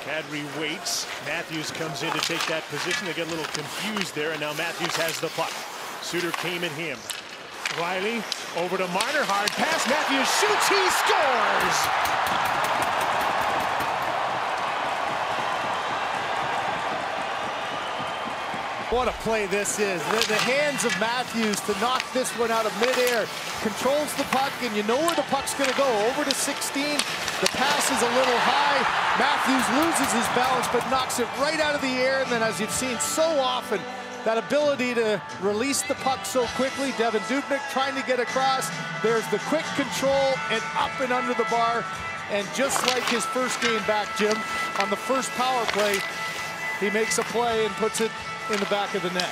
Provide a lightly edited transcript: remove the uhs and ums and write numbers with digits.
Kadri waits. Matthews comes in to take that position. They get a little confused there, and now Matthews has the puck. Suter came at him. Riley over to Marner. Hard pass. Matthews shoots. He scores! What a play this is. The hands of Matthews to knock this one out of midair. Controls the puck, and you know where the puck's going to go. Over to 16. The pass is a little high. Matthews loses his balance, but knocks it right out of the air. And then, as you've seen so often, that ability to release the puck so quickly. Devin Dubnyk trying to get across. There's the quick control and up and under the bar. And just like his first game back, Jim, on the first power play, he makes a play and puts it in the back of the net.